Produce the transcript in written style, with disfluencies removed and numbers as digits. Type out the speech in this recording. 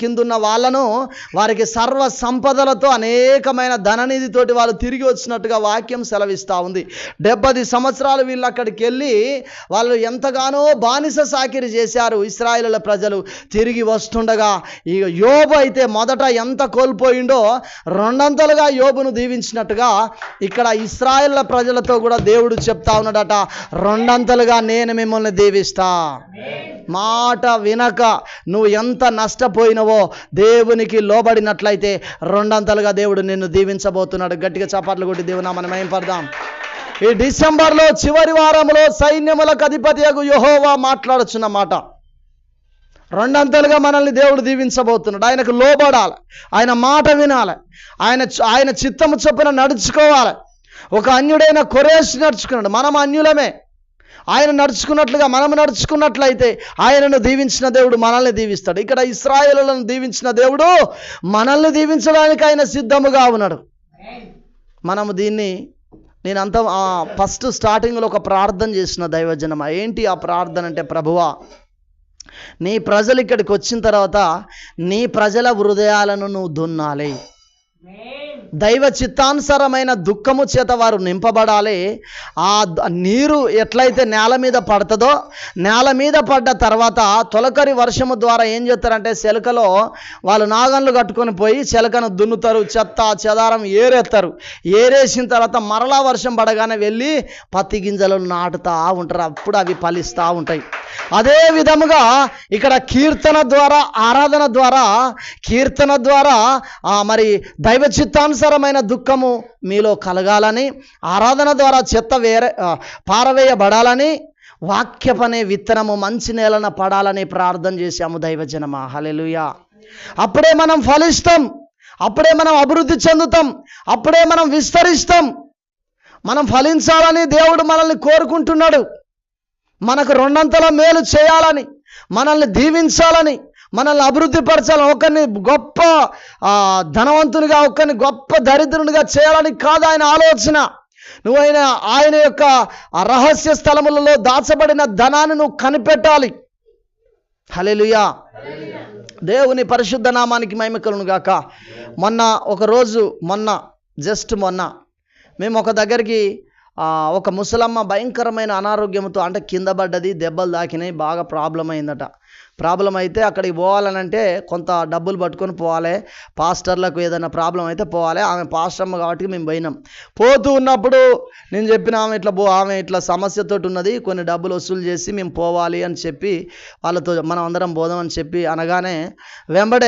కిందున్న వాళ్ళను వారికి సర్వ సంపదలతో అనేకమైన ధననిధితోటి వాళ్ళు తిరిగి వచ్చినట్టుగా వాక్యం సెలవిస్తూ ఉంది. 70 సంవత్సరాలు వీళ్ళు అక్కడికి వెళ్ళి వాళ్ళు ఎంతగానో బానిస సాకిరి చేశారు ఇశ్రాయేలుల ప్రజలు. తిరిగి వస్తుండగా ఈ యోబు అయితే మొదట ఎంత కోల్పోయిండో రెండంతలుగా యోబును దీవించినట్టుగా ఇక్కడ ఇశ్రాయేలుల ప్రజలతో కూడా దేవుడు చెప్తా ఉన్నాడట, రెండంతలుగా నేను మిమ్మల్ని దీవిస్తా. మాట వినక నువ్వు ఎంత నష్టపోయినవో దేవునికి లోబడినట్లయితే రెండంతలుగా దేవుడు నిన్ను దీవించబోతున్నాడు. గట్టిగా చప్పట్లు కొట్టి దేవుని నామమున మహిమపడదాం. ఈ డిసెంబర్లో చివరి వారంలో సైన్యములకు అధిపతియగు యెహోవా మాట్లాడుచున్న మాట, రెండంతలుగా మనల్ని దేవుడు దీవించబోతున్నాడు. ఆయనకు లోబడాలి, ఆయన మాట వినాలి, ఆయన చిత్తము చొప్పున నడుచుకోవాలి. ఒక అన్యుడైన కొరేష్ నడుచుకున్నాడు, మనం అన్యులమే. ఆయన నడుచుకున్నట్లుగా మనం నడుచుకున్నట్లయితే ఆయనను దీవించిన దేవుడు మనల్ని దీవిస్తాడు. ఇక్కడ ఇశ్రాయేలులను దీవించిన దేవుడు మనల్ని దీవించడానికి ఆయన సిద్ధముగా ఉన్నాడు. మనము దీన్ని నేనంతా ఫస్ట్ స్టార్టింగ్లో ఒక ప్రార్థన చేసిన దైవజనమా. ఏంటి ఆ ప్రార్థన అంటే, ప్రభువా నీ ప్రజలు ఇక్కడికి వచ్చిన తర్వాత నీ ప్రజల హృదయాలను నువ్వు దున్నాలి. దైవ చిత్తానుసారమైన దుఃఖము చేత వారు నింపబడాలి. ఆ నీరు ఎట్లయితే నేల మీద పడుతుందో, నేల మీద పడ్డ తర్వాత తొలకరి వర్షము ద్వారా ఏం చేస్తారంటే చెలకలో వాళ్ళు నాగన్లు కట్టుకొని పోయి చెలకను దున్నుతారు, చెత్త చెదారం ఏరేస్తారు. ఏరేసిన తర్వాత మరలా వర్షం పడగానే వెళ్ళి పత్తి గింజలను నాటుతూ ఉంటారు. అప్పుడు అవి ఫలిస్తూ ఉంటాయి. అదే విధముగా ఇక్కడ కీర్తన ద్వారా, ఆరాధన ద్వారా, కీర్తన ద్వారా మరి దైవ చిత్తానుసారమైన దుఃఖము మీలో కలగాలని, ఆరాధన ద్వారా చెత్త పారవేయబడాలని, వాక్యపనే విత్తనము మంచి నేలన పడాలని ప్రార్థన చేశాము దైవజనమా. హల్లెలూయా. అప్పుడే మనం ఫలిస్తాం, అప్పుడే మనం అభివృద్ధి చెందుతాం, అప్పుడే మనం విస్తరిస్తాం. మనం ఫలించాలని దేవుడు మనల్ని కోరుకుంటున్నాడు. మనకు రెండంతల మేలు చేయాలని, మనల్ని దీవించాలని, మనల్ని అభివృద్ధి పరచాలని, ఒకరిని గొప్ప ధనవంతునిగా, ఒకరిని గొప్ప దరిద్రునిగా చేయాలని కాదు ఆయన ఆలోచన. నువ్వైనా ఆయన యొక్క రహస్య స్థలములలో దాచబడిన ధనాన్ని నువ్వు కనిపెట్టాలి. హల్లెలూయా. దేవుని పరిశుద్ధ నామానికి మహిమ కలుగును గాక. జస్ట్ మొన్న మేము ఒక దగ్గరికి ఒక ముసలమ్మ భయంకరమైన అనారోగ్యంతో, అంటే కింద పడ్డది, దెబ్బలు తాకినాయి, బాగా ప్రాబ్లం అయిందట. ప్రాబ్లం అయితే అక్కడికి పోవాలనంటే కొంత డబ్బులు పట్టుకొని పోవాలి. పాస్టర్లకు ఏదైనా ప్రాబ్లం అయితే పోవాలి. ఆమె పాస్టర్మ్మ కాబట్టి మేము పోయినాం. పోతూ ఉన్నప్పుడు నేను చెప్పిన ఆమె ఇట్లా సమస్యతోటి ఉన్నది, కొన్ని డబ్బులు వసూలు చేసి మేము పోవాలి అని చెప్పి వాళ్ళతో మనం అందరం పోదామని చెప్పి అనగానే వెంబడే